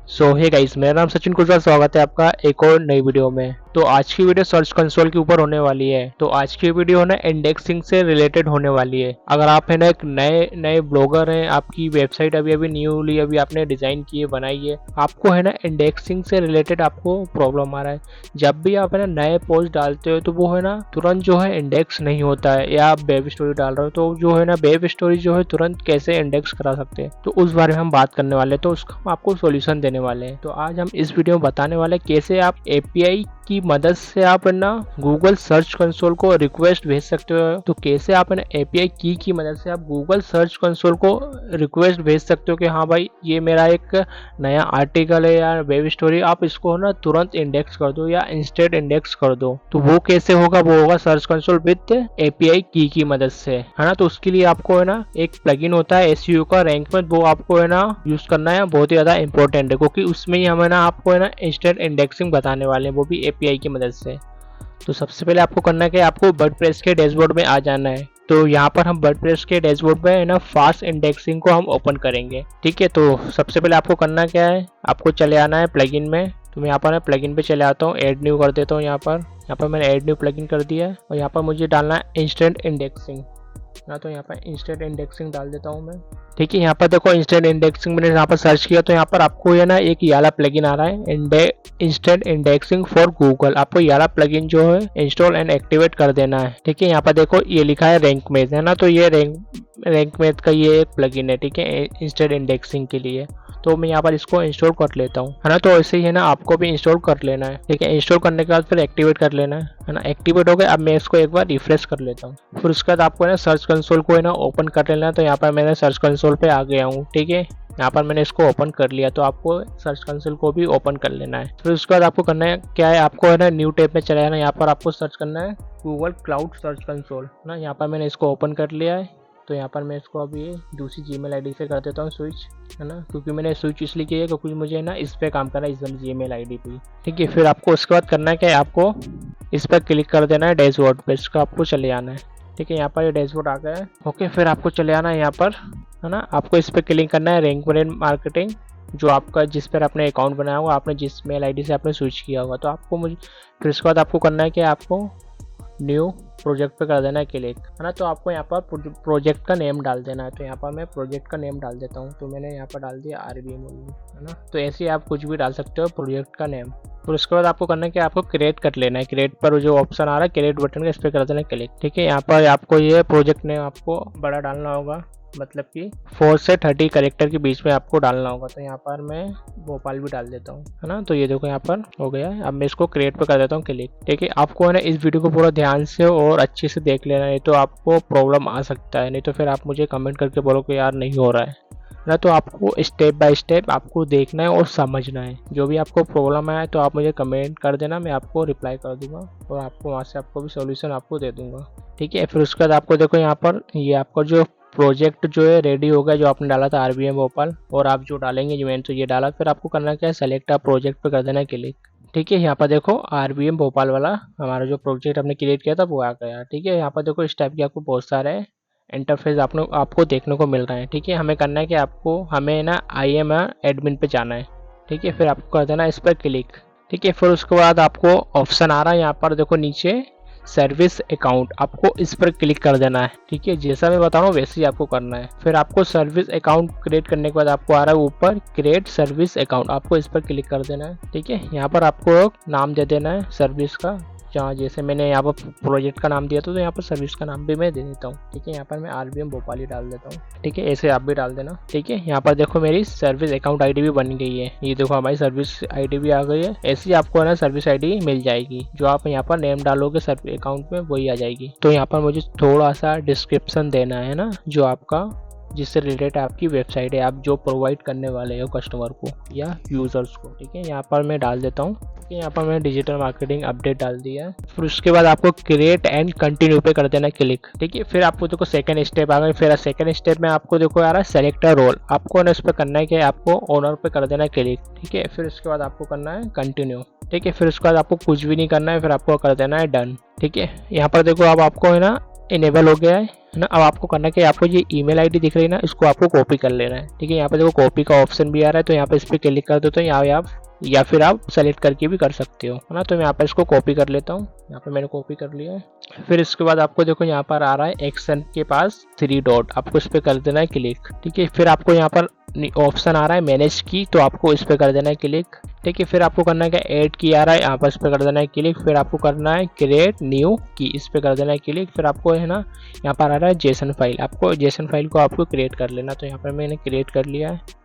सो hey guys, मेरा नाम सचिन कुशवाहा। स्वागत है आपका एक और नई वीडियो में। तो आज की वीडियो सर्च कंसोल के ऊपर होने वाली है। तो आज की वीडियो है ना इंडेक्सिंग से रिलेटेड होने वाली है। अगर आप है ना एक नए नए ब्लॉगर हैं, आपकी वेबसाइट अभी अभी न्यूली अभी आपने डिजाइन की है, बनाई है, आपको है ना इंडेक्सिंग से रिलेटेड आपको प्रॉब्लम आ रहा है। जब भी आप है ना नए पोस्ट डालते हो तो वो है ना तुरंत जो है इंडेक्स नहीं होता है, या आप वेब स्टोरी डाल रहे हो तो जो है ना वेब स्टोरी जो है तुरंत कैसे इंडेक्स करा सकते हैं, तो उस बारे में हम बात करने वाले हैं। तो उसका हम आपको सॉल्यूशन देने वाले हैं। तो आज हम इस वीडियो में बताने वाले हैं कैसे आप एपीआई की मदद से आप है ना गूगल सर्च कंसोल को रिक्वेस्ट भेज सकते हो। तो कैसे आप है ना एपीआई की मदद से आप गूगल सर्च कंसोल को रिक्वेस्ट भेज सकते हो कि हाँ भाई ये मेरा एक नया आर्टिकल है या वेब स्टोरी, आप इसको ना तुरंत इंडेक्स कर दो या इंस्टेंट इंडेक्स कर दो। तो वो कैसे होगा? वो होगा सर्च कंसोल विद एपीआई की मदद से, है ना। तो उसके लिए आपको है ना एक प्लगइन होता है एसईओ का रैंक में, वो आपको है ना यूज करना है। बहुत ही ज्यादा इंपॉर्टेंट है क्योंकि उसमें ही हमें ना आपको है ना इंस्टेंट इंडेक्सिंग बताने वाले हैं, वो भी एपीआई की मदद से। तो सबसे पहले आपको करना है कि आपको वर्डप्रेस के डैशबोर्ड में आ जाना है। तो यहाँ पर हम वर्डप्रेस के डैशबोर्ड पे है ना फास्ट इंडेक्सिंग को हम ओपन करेंगे, ठीक है। तो सबसे पहले आपको करना क्या है, आपको चले आना है प्लगइन में। तो मैं यहाँ पर प्लगइन पे चले आता हूँ, ऐड न्यू कर देता हूँ। यहाँ पर मैंने ऐड न्यू प्लगइन कर दिया है और यहाँ पर मुझे डालना है इंस्टेंट इंडेक्सिंग ना। तो यहाँ पर इंस्टेंट इंडेक्सिंग डाल देता हूँ मैं, ठीक है। यहाँ पर देखो इंस्टेंट इंडेक्सिंग मैंने यहाँ पर सर्च किया तो यहाँ पर आपको ये ना एक याला प्लगइन आ रहा है, इंस्टेंट इंडेक्सिंग फॉर गूगल। आपको याला प्लगइन जो है इंस्टॉल एंड एक्टिवेट कर देना है, ठीक है। यहाँ पर देखो ये लिखा है रैंक मेथ, है ना। तो ये रैंक मेथ का ये एक प्लगइन है, ठीक है, इंस्टेंट इंडेक्सिंग के लिए। तो मैं यहाँ पर इसको इंस्टॉल कर लेता हूँ, है ना। तो ऐसे ही है ना आपको भी इंस्टॉल कर लेना है, ठीक है। इंस्टॉल करने के बाद फिर एक्टिवेट कर लेना है ना। एक्टिवेट हो गया। अब मैं इसको एक बार रिफ्रेश कर लेता हूँ। फिर उसके बाद आपको है ना सर्च कंसोल को है ना ओपन कर लेना है। तो यहाँ पर मैंने सर्च कंसोल पे आ गया हूँ, ठीक है। यहाँ पर मैंने इसको ओपन कर लिया, तो आपको सर्च कंसोल को भी ओपन कर लेना है। फिर उसके बाद आपको करना है क्या है, आपको है ना न्यू टैब में चला जाना। यहाँ पर आपको सर्च करना है गूगल क्लाउड सर्च कंसोल ना। यहाँ पर मैंने इसको ओपन कर लिया है। तो यहाँ पर मैं इसको अभी दूसरी जीमेल आईडी से कर देता हूँ स्विच, है ना। क्योंकि मैंने स्विच इसलिए किया है क्योंकि मुझे ना इस पे काम करना है, इस वाली जीमेल आईडी पे, ठीक है। फिर आपको उसके बाद करना है क्या है, आपको इस पर क्लिक कर देना है डैशबोर्ड पे, इसका आपको चले आना है, ठीक है। यहाँ पर ये डैशबोर्ड आ गया है, ओके। फिर आपको चले आना है यहाँ पर, है ना। आपको इस पर क्लिक करना है रैंक ब्रेन मार्केटिंग, जो आपका जिस पर आपने अकाउंट बनाया होगा, आपने जिस मेल आईडी से आपने स्विच किया होगा। तो आपको मुझे फिर उसके बाद आपको करना है कि आपको न्यू प्रोजेक्ट पे कर देना है क्लिक, है ना। तो आपको यहाँ पर प्रोजेक्ट का नेम डाल देना है। तो यहाँ पर मैं प्रोजेक्ट का नेम डाल देता हूँ। तो मैंने यहाँ पर डाल दिया आरबीएम, है ना। तो ऐसे ही आप कुछ भी डाल सकते हो प्रोजेक्ट का नेम। फिर उसके बाद आपको करना है कि आपको क्रिएट कर लेना है। क्रिएट पर जो ऑप्शन आ रहा है क्रिएट बटन का, इस पर कर देना है क्लिक, ठीक है। यहाँ पर आपको ये प्रोजेक्ट नेम आपको बड़ा डालना होगा, मतलब कि 4 से 30 कैरेक्टर के बीच में आपको डालना होगा। तो यहाँ पर मैं भोपाल भी डाल देता हूँ, है ना। तो ये देखो यहाँ पर हो गया है। अब मैं इसको क्रिएट पे कर देता हूँ क्लिक, ठीक है। आपको है ना इस वीडियो को पूरा ध्यान से और अच्छे से देख लेना, नहीं तो आपको प्रॉब्लम आ सकता है। नहीं तो फिर आप मुझे कमेंट करके बोलो कि यार नहीं हो रहा है ना। तो आपको स्टेप बाय स्टेप आपको देखना है और समझना है। जो भी आपको प्रॉब्लम है तो आप मुझे कमेंट कर देना, मैं आपको रिप्लाई कर दूंगा और आपको वहाँ से आपको भी सॉल्यूशन आपको दे दूंगा, ठीक है। फिर उसके बाद आपको देखो यहाँ पर ये आपका जो प्रोजेक्ट जो है रेडी हो गया, जो आपने डाला था आरबीएम भोपाल, और आप जो डालेंगे जो मैंने तो ये डाला। फिर आपको करना क्या है, सेलेक्ट आ प्रोजेक्ट पे कर देना है क्लिक, ठीक है। यहाँ पर देखो आरबीएम भोपाल वाला हमारा जो प्रोजेक्ट हमने क्रिएट किया था वो आ गया, ठीक है। यहाँ पर देखो इस टाइप के आपको बहुत सारे इंटरफेस आपको देखने को मिल रहा है, ठीक है। हमें करना है कि आपको हमें ना IAM एडमिन पे जाना है, ठीक है। फिर आपको कर देना इस पर क्लिक, ठीक है। फिर उसके बाद आपको ऑप्शन आ रहा है यहाँ पर देखो नीचे सर्विस अकाउंट, आपको इस पर क्लिक कर देना है, ठीक है। जैसा मैं बता रहा हूँ वैसे ही आपको करना है। फिर आपको सर्विस अकाउंट क्रिएट करने के बाद आपको आ रहा है ऊपर क्रिएट सर्विस अकाउंट, आपको इस पर क्लिक कर देना है, ठीक है। यहाँ पर आपको नाम दे देना है सर्विस का, जहाँ जैसे मैंने यहाँ पर प्रोजेक्ट का नाम दिया था तो यहाँ पर सर्विस का नाम भी मैं दे देता हूँ, ठीक है। यहाँ पर मैं आरबीएम भोपाल ही डाल देता हूँ, ठीक है। ऐसे आप भी डाल देना, ठीक है। यहाँ पर देखो मेरी सर्विस अकाउंट आईडी भी बन गई है, ये देखो हमारी सर्विस आईडी भी आ गई है। ऐसे ही आपको है ना सर्विस आईडी मिल जाएगी, जो आप यहाँ पर नेम डालोगे सर्विस अकाउंट में वही आ जाएगी। तो यहाँ पर मुझे थोड़ा सा डिस्क्रिप्शन देना है ना, जो आपका जिससे रिलेटेड आपकी वेबसाइट है, आप जो प्रोवाइड करने वाले हो कस्टमर को या यूजर्स को, ठीक है। यहाँ पर मैं डाल देता हूँ, यहाँ पर मैंने डिजिटल मार्केटिंग अपडेट डाल दिया है। फिर उसके बाद आपको क्रिएट एंड कंटिन्यू पे कर देना क्लिक, ठीक है। फिर आपको देखो सेकंड स्टेप आ गई। फिर सेकंड स्टेप में आपको देखो आ रहा है सेलेक्ट रोल, आपको ना इस पर करना है कि आपको ओनर पे कर देना क्लिक, ठीक है। फिर उसके बाद आपको करना है कंटिन्यू, ठीक है। फिर उसके बाद आपको कुछ भी नहीं करना है, फिर आपको कर देना है डन, ठीक है। यहाँ पर देखो अब आपको है ना इनेबल हो गया है ना। अब आपको करना क्या है, आपको ये ईमेल आईडी दिख रही है ना, इसको आपको कॉपी कर लेना है। ठीक है, यहाँ पे देखो कॉपी का ऑप्शन भी आ रहा है, तो यहाँ पे इस पर क्लिक कर दो तो यहाँ आप या फिर आप सेलेक्ट करके भी कर सकते हो, है ना। तो मैं यहाँ पर इसको कॉपी कर लेता हूँ, यहाँ पे मैंने कॉपी कर लिया है। फिर इसके बाद आपको देखो यहाँ पर आ रहा है एक्शन के पास 3 डॉट, आपको इस पर कर देना है क्लिक। ठीक है, फिर आपको यहाँ पर ऑप्शन आ रहा है मैनेज की, तो आपको इस पर कर देना है क्लिक। ठीक है, फिर आपको करना है क्या, ऐड की आ रहा है, यहाँ पर इस पर कर देना है क्लिक। फिर आपको करना है क्रिएट न्यू की, इस पर कर देना है क्लिक। फिर आपको है ना यहाँ पर आ रहा है जेसन फाइल, आपको जेसन फाइल को आपको क्रिएट कर लेना, तो यहाँ पर मैंने क्रिएट कर लिया है।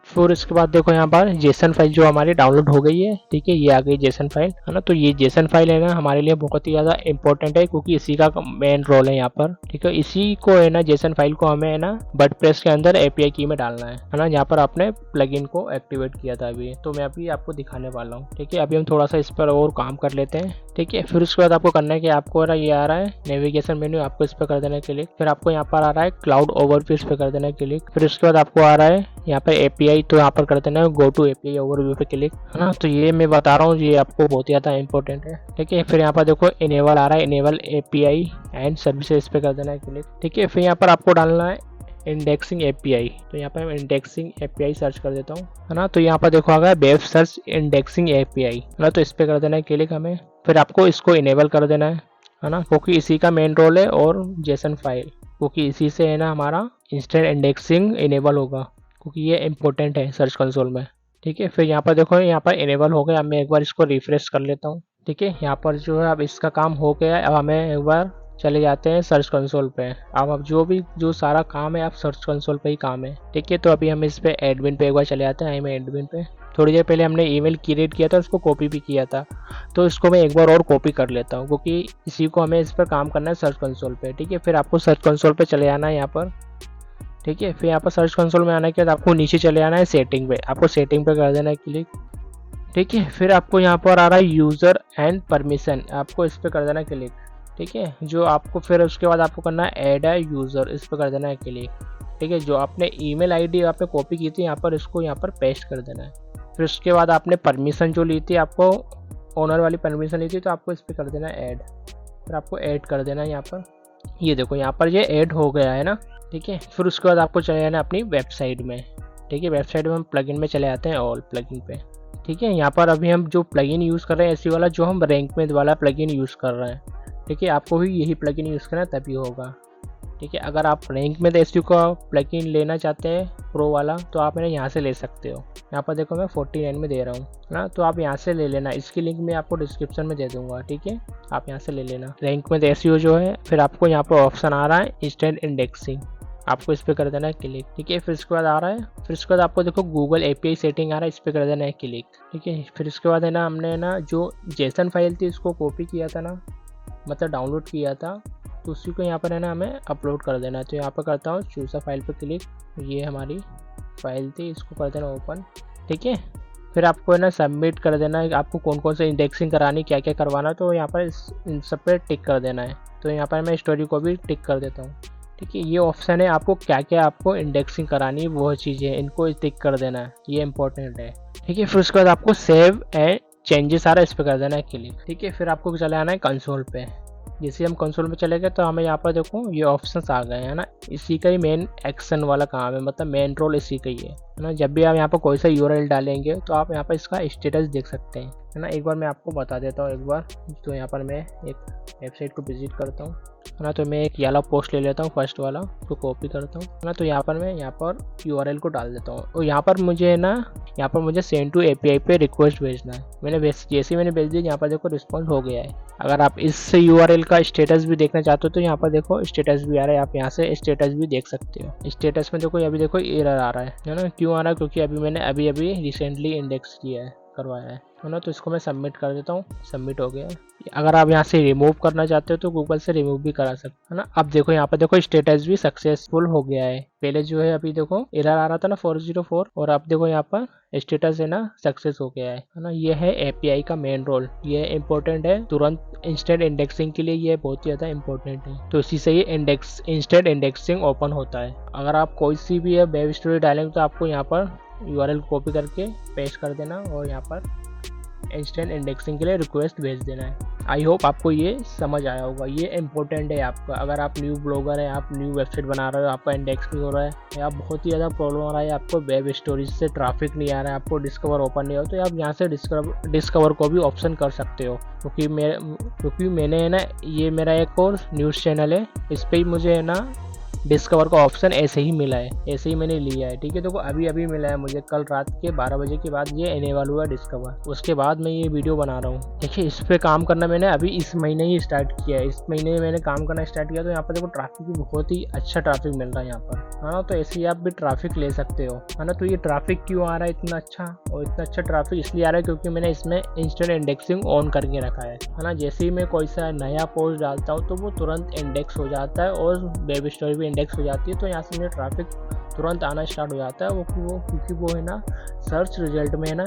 फिर इसके बाद देखो यहाँ पर जेसन फाइल जो हमारी डाउनलोड हो गई है। ठीक है, ये आ गई जेसन फाइल, है ना। तो ये जेसन फाइल है ना हमारे लिए बहुत ही ज़्यादा इंपॉर्टेंट है, क्योंकि इसी का मेन रोल है यहाँ पर। ठीक है, इसी को है ना जेसन फाइल को हमें है ना वर्डप्रेस के अंदर एपीआई की में डालना है ना, जहाँ पर आपने प्लगइन को एक्टिवेट किया था अभी। तो मैं अभी आपको दिखाने वाला हूँ। ठीक है, अभी हम थोड़ा सा इस पर और काम कर लेते हैं। ठीक है, फिर उसके बाद आपको करना है कि आपको ये आ रहा है नेविगेशन मेन्यू, आपको इस पर कर देना है क्लिक। फिर आपको यहाँ पर आ रहा है क्लाउड ओवरव्यू, इस पर कर देना है क्लिक। फिर उसके बाद आपको आ रहा है यहाँ पर एपीआई, तो यहाँ पर कर देना है गो टू एपीआई ओवरव्यू पे क्लिक, है ना। तो ये मैं बता रहा हूँ, ये आपको बहुत ही ज़्यादा इंपॉर्टेंट है। ठीक है, फिर यहाँ पर देखो इनेबल आ रहा है, इनेबल एपीआई एंड सर्विसेज, इस पर कर देना है क्लिक। ठीक है, फिर यहाँ पर आपको डालना है इंडेक्सिंग एपीआई, तो यहाँ पर मैं इंडेक्सिंग एपीआई सर्च कर देता हूँ, है ना। तो यहाँ पर देखो आ गया वेब सर्च इंडेक्सिंग एपीआई, है ना। तो इस पर कर देना है क्लिक हमें। फिर आपको इसको इनेबल कर देना है ना, क्योंकि इसी का मेन रोल है, और जेसन फाइल, क्योंकि इसी से है ना हमारा इंस्टेंट इंडेक्सिंग इनेबल होगा, क्योंकि ये इंपॉर्टेंट है सर्च कंसोल में। ठीक है, फिर यहाँ पर देखो यहाँ पर इनेबल हो गया। अब मैं एक बार इसको रिफ्रेश कर लेता हूँ। ठीक है, यहाँ पर जो है अब इसका काम हो गया है। अब हमें एक बार चले जाते हैं सर्च कंसोल पे। अब जो सारा काम है आप सर्च कंसोल पे ही काम है। ठीक है, तो अभी हम इस पे एडमिन पे एक बार चले जाते हैं। आई मैं एडमिन पे, थोड़ी देर पहले हमने ईमेल क्रिएट किया था, उसको कॉपी भी किया था, तो इसको मैं एक बार और कॉपी कर लेता हूँ, क्योंकि इसी को हमें इस पर काम करना है सर्च कंसोल पे। ठीक है, फिर आपको सर्च कंसोल पे चले आना है यहाँ पर। ठीक है, फिर यहाँ पर सर्च कंसोल में आने के बाद आपको नीचे चले आना है सेटिंग पे, आपको सेटिंग पे कर देना है क्लिक। ठीक है, फिर आपको यहाँ पर आ रहा है यूज़र एंड परमिशन, आपको इस पर कर देना है क्लिक। ठीक है, जो आपको फिर उसके बाद आपको करना है ऐड है यूज़र, इस पर कर देना है क्लिक। ठीक है, जो आपने ईमेल आईडी आपने कॉपी की थी यहाँ पर, इसको यहाँ पर पेस्ट कर देना है। फिर उसके बाद आपने परमिशन जो ली थी, आपको ओनर वाली परमिशन ली थी, तो आपको इस पर कर देना है ऐड। फिर आपको ऐड कर देना है यहाँ पर। ये देखो यहाँ पर ये ऐड हो गया है ना। ठीक है, फिर उसके बाद आपको चले जाना अपनी वेबसाइट में। ठीक है, वेबसाइट में हम प्लगइन में चले आते हैं, ऑल प्लगइन पे। ठीक है, यहाँ पर अभी हम जो प्लगइन यूज़ कर रहे हैं ऐसी वाला, जो हम रैंक में वाला प्लगइन यूज़ कर रहे हैं। ठीक है, आपको भी यही प्लगइन यूज़ करना तभी होगा। ठीक है, अगर आप रैंक में एसयू का प्लगइन लेना चाहते हैं प्रो वाला, तो आप मेरे यहाँ से ले सकते हो। यहाँ पर देखो मैं 49 में दे रहा हूँ ना, तो आप यहाँ से ले लेना। इसकी लिंक मैं आपको डिस्क्रिप्शन में दे दूंगा। ठीक है, आप यहाँ से ले लेना। रैंक में एसयू जो है, फिर आपको यहाँ पर ऑप्शन आ रहा है इंस्टेंट इंडेक्सिंग, आपको इस पर कर देना है क्लिक। ठीक है, फिर इसके बाद आ रहा है, फिर उसके बाद आपको देखो गूगल एपीआई सेटिंग आ रहा है, इस पर कर देना है क्लिक। ठीक है, फिर इसके बाद है ना हमने ना जो जेसन फाइल थी इसको कॉपी किया था ना, मतलब डाउनलोड किया था, तो उसी को यहाँ पर है ना हमें अपलोड कर देना है। तो यहाँ पर करता हूँ चूज़ अ फाइल पर क्लिक, ये हमारी फाइल थी, इसको कर देना ओपन। ठीक है, फिर आपको है ना सबमिट कर देना है, आपको कौन कौन से इंडेक्सिंग करानी, क्या क्या करवाना, तो यहाँ पर इन सब पे टिक कर देना है। तो यहाँ पर मैं स्टोरी को भी टिक कर देता हूँ। ठीक है, ये ऑप्शन है, आपको क्या क्या आपको इंडेक्सिंग करानी है वो चीज़ें, इनको टिक कर देना है, ये इंपॉर्टेंट है। ठीक है, फिर उसके बाद आपको सेव एंड चेंजेस आ रहा है, इस पर कर देना है क्लिक। ठीक है, फिर आपको चले आना है कंसोल पे। जैसे हम कंसोल में चले गए तो हमें यहाँ पर देखो ये ऑप्शंस आ गए हैं ना, इसी का ही मेन एक्शन वाला काम है, मतलब मेन रोल इसी का ही है ना। जब भी आप यहाँ पर कोई सा यूआरएल डालेंगे तो आप यहाँ पर इसका स्टेटस देख सकते हैं, है ना। एक बार मैं आपको बता देता हूँ एक बार। तो यहाँ पर मैं एक वेबसाइट को विजिट करता हूँ, है ना। तो मैं एक येलो पोस्ट ले लेता हूँ, फर्स्ट वाला, तो कॉपी करता हूँ, है ना। तो यहाँ पर मैं यहाँ पर यूआरएल को डाल देता हूँ, और यहाँ पर मुझे ना यहाँ पर मुझे सेंड टू एपीआई पे रिक्वेस्ट भेजना है। मैंने जैसे मैंने भेज दिया, यहाँ पर देखो रिस्पॉन्स हो गया है। अगर आप इस यूआरएल का स्टेटस भी देखना चाहते हो तो यहाँ पर देखो स्टेटस भी आ रहा है, आप यहाँ से स्टेटस भी देख सकते हो। स्टेटस में देखो अभी देखो एरर आ रहा है ना। क्यों आ रहा है? क्योंकि अभी मैंने अभी रिसेंटली इंडेक्स किया है, करवाया है ना। तो इसको मैं सबमिट कर देता हूँ, सबमिट हो गया है। अगर आप यहाँ से रिमूव करना चाहते हो तो गूगल से रिमूव भी करा सकते हो ना। अब देखो यहाँ पर देखो स्टेटस भी सक्सेसफुल हो गया है। पहले जो है अभी देखो एरर आ रहा था ना 404, और अब देखो यहाँ पर स्टेटस है ना सक्सेस हो गया है ना। ये है एपीआई का मेन रोल, ये इंपॉर्टेंट है, तुरंत इंस्टेंट इंडेक्सिंग के लिए ये बहुत ही ज़्यादा इंपॉर्टेंट है। तो इसी से ये इंस्टेंट इंडेक्सिंग ओपन होता है। अगर आप कोई सी भी वेब स्टोरी डालेंगे तो आपको यहाँ पर यूआरएल कॉपी करके पेस्ट कर देना और यहाँ पर इंस्टेंट इंडेक्सिंग के लिए रिक्वेस्ट भेज देना है आई होप आपको ये समझ आया होगा। ये इम्पोर्टेंट है आपका, अगर आप न्यू ब्लॉगर हैं, आप न्यू वेबसाइट बना रहे हो, आपका इंडेक्स नहीं हो रहा है या बहुत ही ज़्यादा प्रॉब्लम आ रहा है, आपको वेब स्टोरेज से ट्रैफिक नहीं आ रहा है, आपको डिस्कवर ओपन नहीं हो, तो आप यहाँ से डिस्कवर को भी ऑप्शन कर सकते हो। क्योंकि मैंने है ना, ये मेरा एक और न्यूज़ चैनल है, इस पर ही मुझे है ना डिस्कवर का ऑप्शन ऐसे ही मिला है, ऐसे ही मैंने लिया है। ठीक है, देखो अभी मिला है मुझे, कल रात के 12 बजे के बाद ये इनेबल हुआ डिस्कवर, उसके बाद मैं ये वीडियो बना रहा हूँ। देखिए इस पे काम करना मैंने अभी इस महीने ही स्टार्ट किया है, इस महीने मैंने काम करना स्टार्ट किया। तो यहाँ पर देखो ट्रैफिक भी बहुत ही अच्छा ट्रैफिक मिल रहा है यहाँ पर, है ना। तो ऐसे ही आप भी ट्रैफिक ले सकते हो, है ना। तो ये ट्रैफिक क्यों आ रहा है इतना अच्छा, और इतना अच्छा ट्रैफिक इसलिए आ रहा है क्योंकि मैंने इसमें इंस्टेंट इंडेक्सिंग ऑन करके रखा है ना। जैसे ही मैं कोई सा नया पोस्ट डालता हूँ तो वो तुरंत इंडेक्स हो जाता है और वेब स्टोरी भी इंडेक्स हो जाती है। तो यहाँ से मुझे ट्रैफिक तुरंत आना स्टार्ट हो जाता है, क्योंकि वो है ना सर्च रिजल्ट में है ना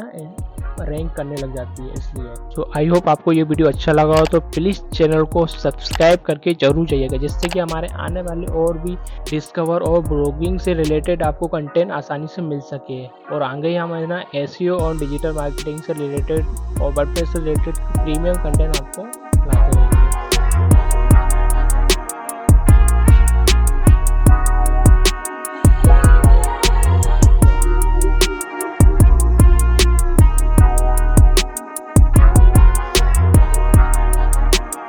रैंक करने लग जाती है, इसलिए। तो आई होप आपको ये वीडियो अच्छा लगा हो, तो प्लीज़ चैनल को सब्सक्राइब करके जरूर जाइएगा, जिससे कि हमारे आने वाले और भी डिस्कवर और ब्लॉगिंग से रिलेटेड आपको कंटेंट आसानी से मिल सके। और आगे हम है ना एसईओ और डिजिटल मार्केटिंग से रिलेटेड और वर्डप्रेस से रिलेटेड प्रीमियम कंटेंट आपको